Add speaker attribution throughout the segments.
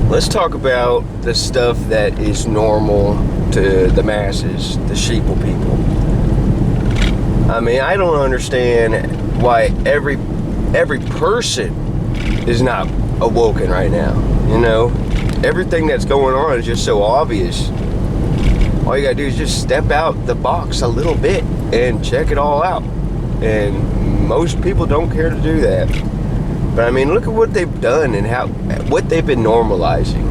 Speaker 1: Let's talk about the stuff that is normal to the masses, the sheeple people. I mean, I don't understand why every person is not awoken right now. You know, everything that's going on is just so obvious. All you gotta do is just step out the box a little bit and check it all out. And most people don't care to do that. But I mean, look at what they've done and what they've been normalizing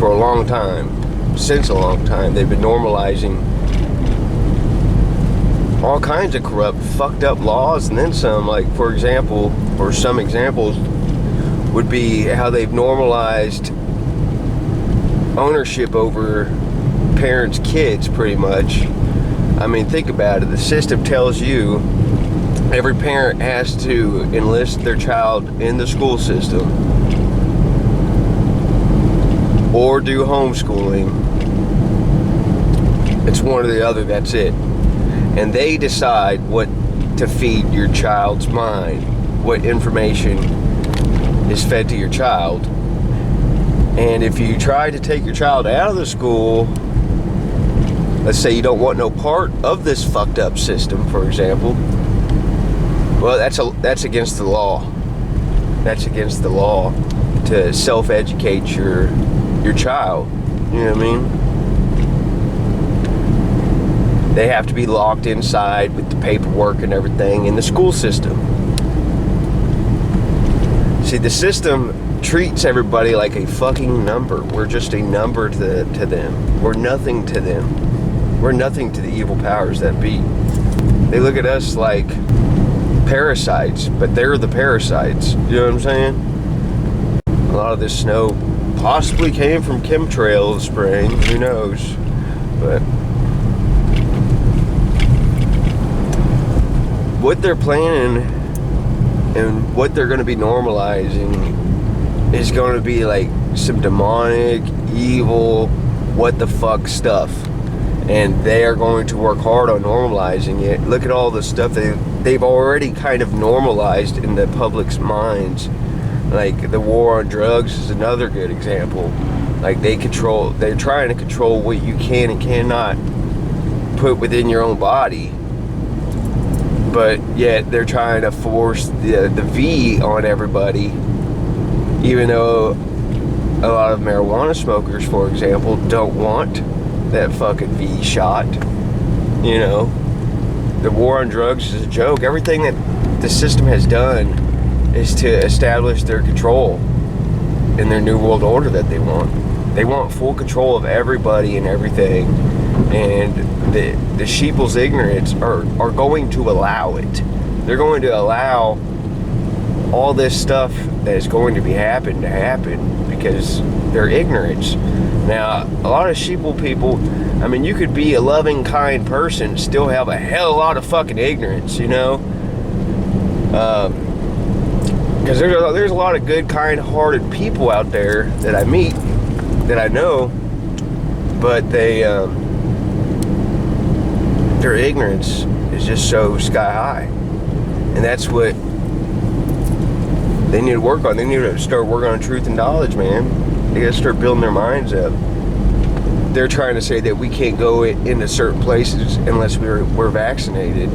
Speaker 1: for a long time. Since a long time, they've been normalizing all kinds of corrupt, fucked up laws, and then some. Like, for example, or some examples would be how they've normalized ownership over parents' kids, pretty much. I mean, think about it. The system tells you every parent has to enlist their child in the school system or do homeschooling. It's one or the other, that's it. And they decide what to feed your child's mind, what information is fed to your child. And if you try to take your child out of the school, let's say you don't want no part of this fucked up system, for example, well, that's against the law. That's against the law to self-educate your child. You know what I mean? They have to be locked inside with the paperwork and everything in the school system. See, the system treats everybody like a fucking number. We're just a number to them. We're nothing to them. We're nothing to the evil powers that be. They look at us like parasites, but they're the parasites. You know what I'm saying? A lot of this snow possibly came from chemtrails spraying. Who knows? But what they're planning and what they're going to be normalizing is going to be like some demonic, evil, what the fuck stuff. And they are going to work hard on normalizing it. Look at all the stuff they've already kind of normalized in the public's minds. Like the war on drugs is another good example. Like they're trying to control what you can and cannot put within your own body. But yet they're trying to force the V on everybody. Even though a lot of marijuana smokers, for example, don't want that fucking V shot. You know, the war on drugs is a joke. Everything that the system has done is to establish their control in their new world order that they want. They want full control of everybody and everything, and the sheeple's ignorance are going to allow it. They're going to allow all this stuff that is going to happen because they're ignorance. Now, a lot of sheeple people, I mean, you could be a loving, kind person, still have a hell of a lot of fucking ignorance, you know? Because there's a lot of good, kind-hearted people out there that I meet, that I know, but their ignorance is just so sky high. And that's what they need to work on. They need to start working on truth and knowledge, man. They gotta start building their minds up. They're trying to say that we can't go into certain places unless we're vaccinated.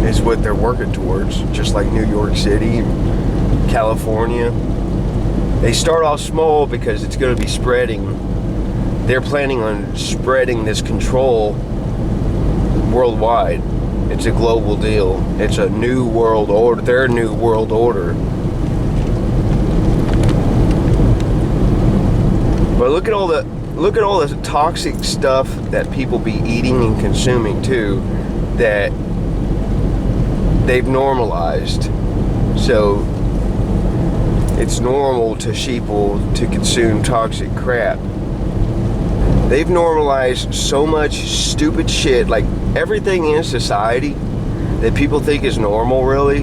Speaker 1: Is what they're working towards. Just like New York City, California. They start off small because it's going to be spreading. They're planning on spreading this control worldwide. It's a global deal. It's a new world order. Their new world order. But look at all the toxic stuff that people be eating and consuming too, that they've normalized. So it's normal to sheeple to consume toxic crap. They've normalized so much stupid shit, like everything in society that people think is normal, really,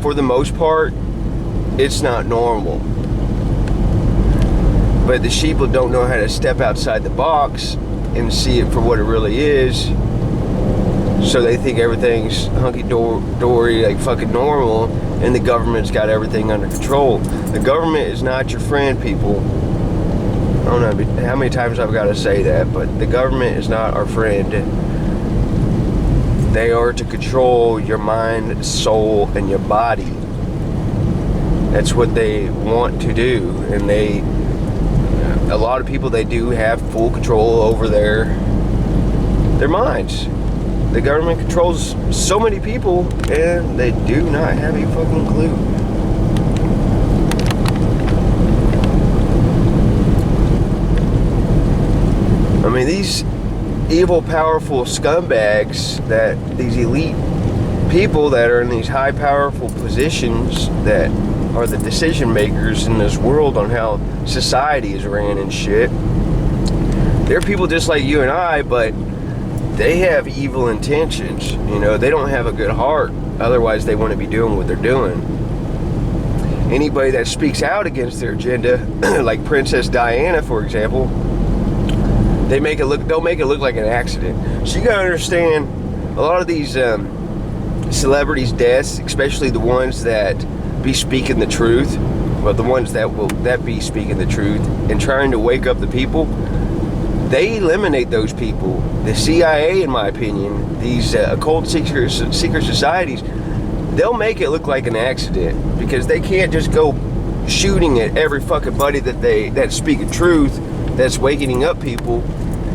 Speaker 1: for the most part, it's not normal. But the sheeple don't know how to step outside the box and see it for what it really is. So they think everything's hunky-dory, like fucking normal. and the government's got everything under control. The government is not your friend, people. I don't know how many times I've got to say that, but the government is not our friend. They are to control your mind, soul, and your body. That's what they want to do, and a lot of people, they do have full control over their minds. The government controls so many people, and they do not have a fucking clue. I mean, these evil, powerful scumbags, these elite people that are in these high, powerful positions that are the decision makers in this world on how society is ran and shit. They're people just like you and I, but they have evil intentions. You know, they don't have a good heart. Otherwise, they wouldn't be doing what they're doing. Anybody that speaks out against their agenda, like Princess Diana, for example, they'll make it look like an accident. So you gotta understand, a lot of these celebrities' deaths, especially the ones that be speaking the truth, well, the ones that be speaking the truth and trying to wake up the people, they eliminate those people. The CIA, in my opinion, these occult secret societies, they'll make it look like an accident, because they can't just go shooting at every fucking buddy that's speaking truth, that's waking up people.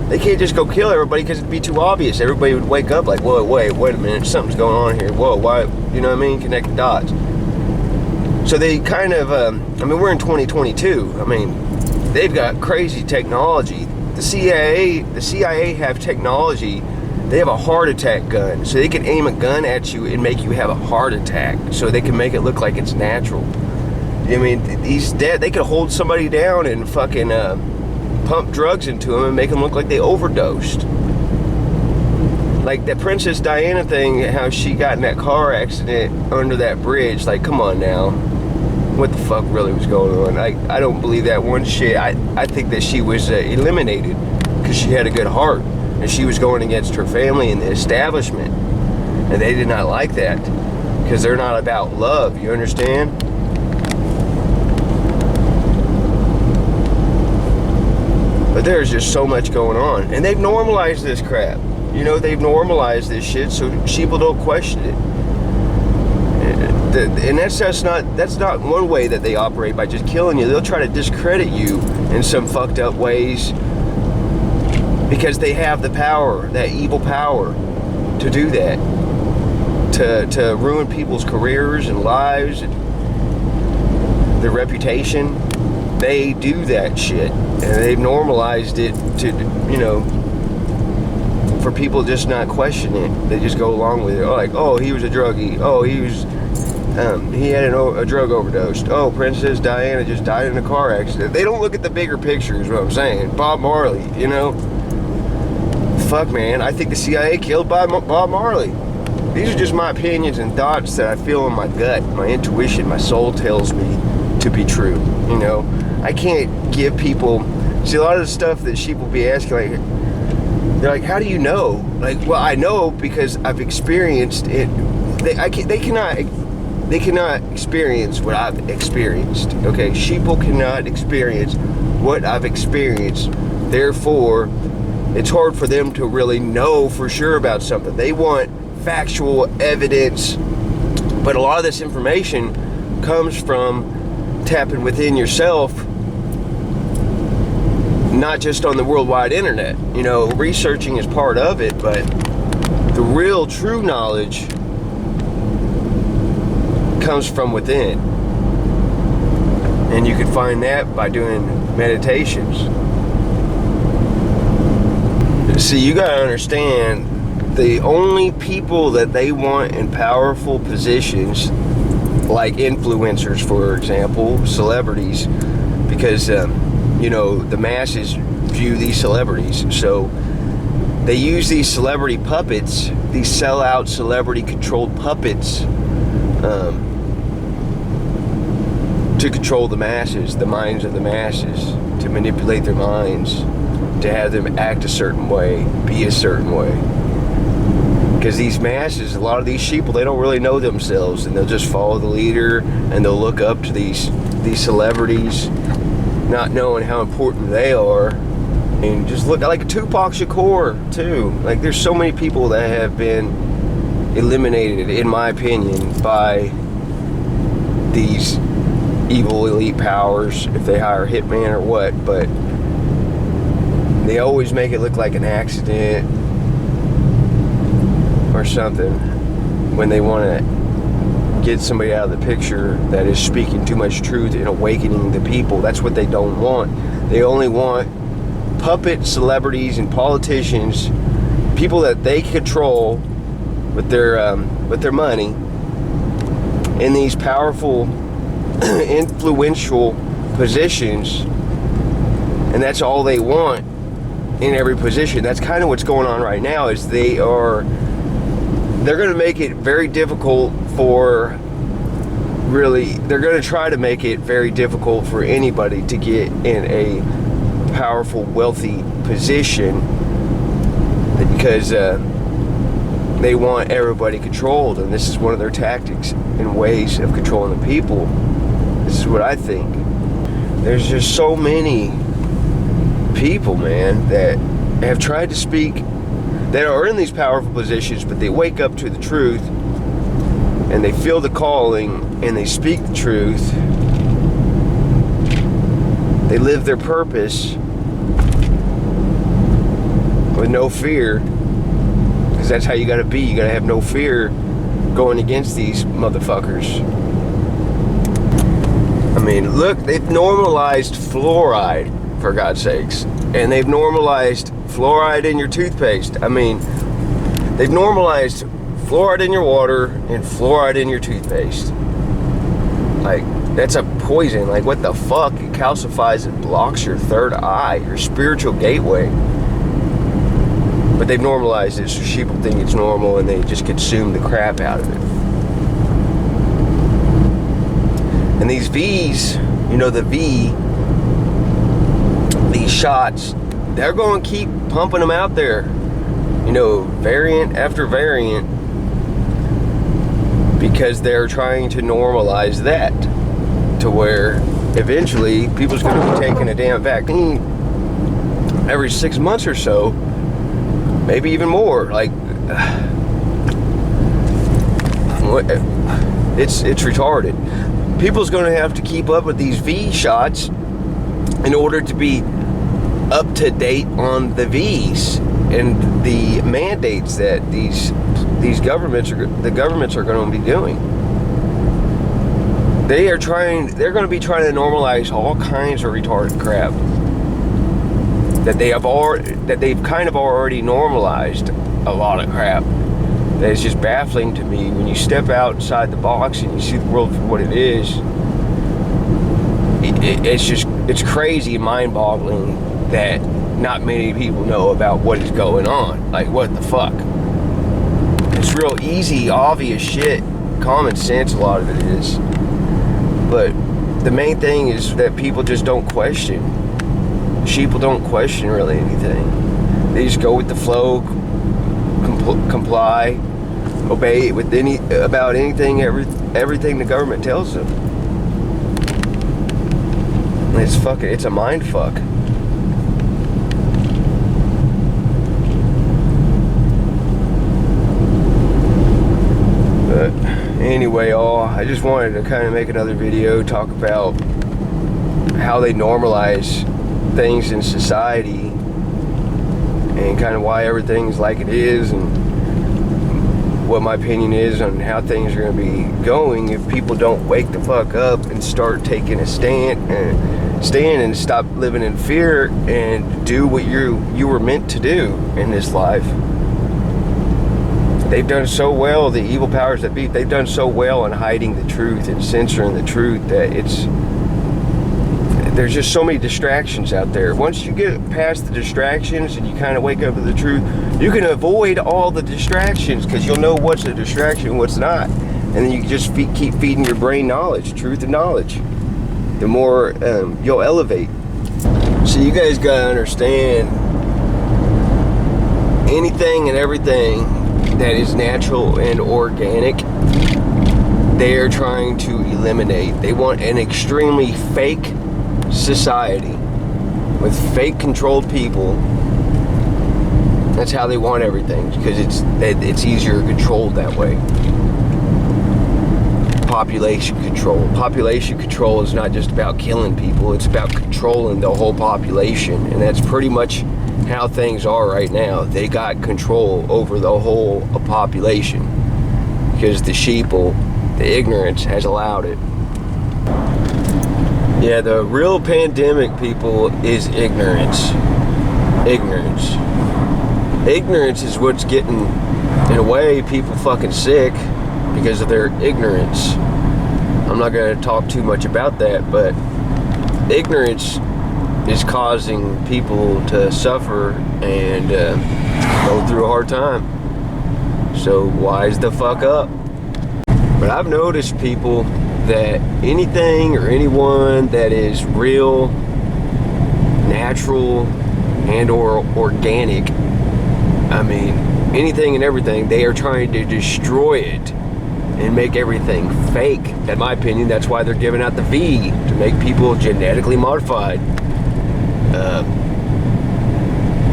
Speaker 1: They can't just go kill everybody, because it'd be too obvious. Everybody would wake up like, whoa, wait a minute, something's going on here. Whoa, why? You know what I mean? Connect the dots. So they kind of, I mean, we're in 2022. I mean, they've got crazy technology. The CIA have technology. They have a heart attack gun. So they can aim a gun at you and make you have a heart attack. So they can make it look like it's natural. I mean, he's dead. They could hold somebody down and fucking pump drugs into him and make them look like they overdosed. Like that Princess Diana thing, how she got in that car accident under that bridge. Like, come on now. What the fuck really was going on? I don't believe that one shit. I think that she was eliminated because she had a good heart. And she was going against her family and the establishment. And they did not like that. Because they're not about love, you understand? But there's just so much going on. And they've normalized this crap. You know, they've normalized this shit so people don't question it. And that's not one way that they operate, by just killing you. They'll try to discredit you in some fucked up ways because they have the power, that evil power, to do that. To ruin people's careers and lives and their reputation. They do that shit. And they've normalized it to, you know, for people just not question it. They just go along with it. Oh, like, oh, he was a druggie. Oh, he had a drug overdose. Oh, Princess Diana just died in a car accident. They don't look at the bigger picture, is what I'm saying. Bob Marley, you know? Fuck, man. I think the CIA killed Bob Marley. These are just my opinions and thoughts that I feel in my gut. My intuition, my soul tells me to be true, you know? I can't give people... See, a lot of the stuff that sheep will be asking, like, they're like, how do you know? Like, well, I know because I've experienced it. They cannot experience what I've experienced. Okay, sheeple cannot experience what I've experienced. Therefore, it's hard for them to really know for sure about something. They want factual evidence, but a lot of this information comes from tapping within yourself, not just on the worldwide internet. You know, researching is part of it, but the real true knowledge comes from within. And you can find that by doing meditations. See, you gotta understand, the only people that they want in powerful positions, like influencers, for example, celebrities, because you know, the masses view these celebrities, so they use these celebrity puppets, these sellout celebrity controlled puppets, to control the masses, the minds of the masses, to manipulate their minds, to have them act a certain way, be a certain way. Because these masses, a lot of these sheeple, they don't really know themselves, and they'll just follow the leader, and they'll look up to these celebrities, not knowing how important they are. And just look like Tupac Shakur too. Like, there's so many people that have been eliminated, in my opinion, by these evil elite powers, if they hire a hitman or what. But they always make it look like an accident or something when they want to get somebody out of the picture that is speaking too much truth and awakening the people. That's what they don't want. They only want puppet celebrities and politicians, people that they control with their money, in these powerful, influential positions, and that's all they want in every position. That's kind of what's going on right now. Is they're going to make it very difficult for they're going to try to make it very difficult for anybody to get in a powerful, wealthy position, because they want everybody controlled, and this is one of their tactics and ways of controlling the people. This is what I think. There's just so many people, man, that have tried to speak, that are in these powerful positions, but they wake up to the truth, and they feel the calling, and they speak the truth. They live their purpose with no fear, because that's how you gotta be. You gotta have no fear going against these motherfuckers. I mean, look, they've normalized fluoride, for God's sakes, and they've normalized fluoride in your toothpaste. I mean, they've normalized fluoride in your water and fluoride in your toothpaste. Like, that's a poison. Like, what the fuck? It calcifies and blocks your third eye, your spiritual gateway. But they've normalized it, so people think it's normal, and they just consume the crap out of it. And these V's, you know, these shots, they're going to keep pumping them out there. You know, variant after variant, because they're trying to normalize that to where eventually people's going to be taking a damn vaccine every 6 months or so, maybe even more. Like, it's retarded. People's going to have to keep up with these V shots in order to be up to date on the V's and the mandates that these governments are going to be doing. They're going to be trying to normalize all kinds of retarded crap that they've kind of already normalized. A lot of crap that is just baffling to me when you step outside the box and you see the world for what it is. It's crazy and mind-boggling that not many people know about what is going on. Like, what the fuck? It's real easy, obvious shit, common sense, a lot of it is. But the main thing is that people just don't question. Sheeple don't question really anything. They just go with the flow, comply, obey with everything the government tells them. It's a mind fuck. But anyway, y'all, I just wanted to kind of make another video, talk about how they normalize things in society and kind of why everything's like it is, and what my opinion is on how things are going to be going if people don't wake the fuck up and start taking a stand and stop living in fear and do what you were meant to do in this life. They've done so well, the evil powers that be, they've done so well in hiding the truth and censoring the truth that there's just so many distractions out there. Once you get past the distractions and you kind of wake up to the truth, you can avoid all the distractions, because you'll know what's a distraction and what's not. And then you can just keep feeding your brain knowledge, truth and knowledge. The more you'll elevate. So you guys gotta understand, anything and everything that is natural and organic, they are trying to eliminate. They want an extremely fake society with fake controlled people. That's how they want everything, because it's easier controlled that way. Population control. Population control is not just about killing people, it's about controlling the whole population, and that's pretty much how things are right now. They got control over the whole population because the sheeple, the ignorance has allowed it. Yeah, the real pandemic, people, is ignorance. Ignorance. Ignorance is what's getting, in a way, people fucking sick because of their ignorance. I'm not going to talk too much about that, but ignorance is causing people to suffer and go through a hard time. So wise the fuck up. But I've noticed, people, that anything or anyone that is real, natural, and or organic, I mean, anything and everything, they are trying to destroy it and make everything fake. In my opinion, that's why they're giving out the V, to make people genetically modified.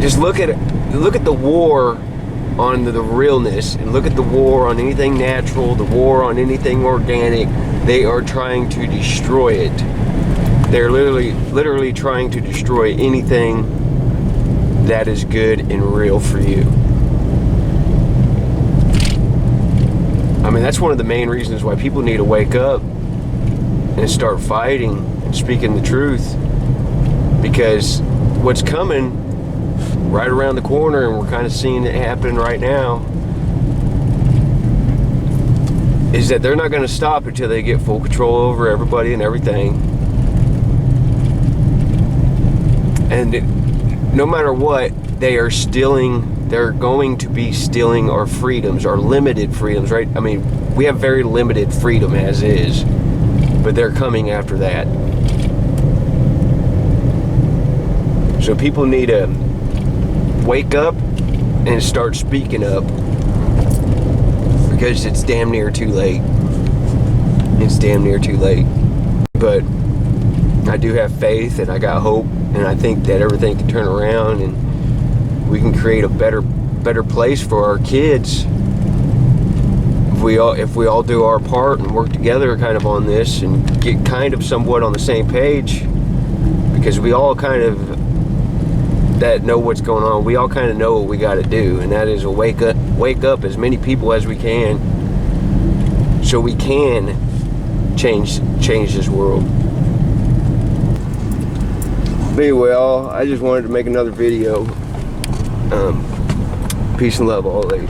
Speaker 1: Just look at the war on the realness, and look at the war on anything natural, the war on anything organic. They are trying to destroy it. They're literally trying to destroy anything that is good and real for you. I mean, that's one of the main reasons why people need to wake up and start fighting and speaking the truth, because what's coming right around the corner, and we're kind of seeing it happen right now, is that they're not going to stop until they get full control over everybody and everything. And no matter what, they're going to be stealing our freedoms, our limited freedoms, right? I mean, we have very limited freedom as is, but they're coming after that. So people need to wake up and start speaking up, because it's damn near too late. It's damn near too late. But I do have faith, and I got hope, and I think that everything can turn around, and we can create a better place for our kids if we all do our part and work together kind of on this and get kind of somewhat on the same page, because we all kind of that know what's going on. We all kind of know what we got to do, and that is to wake up as many people as we can, so we can change this world. But anyway, I just wanted to make another video. Peace and love all day.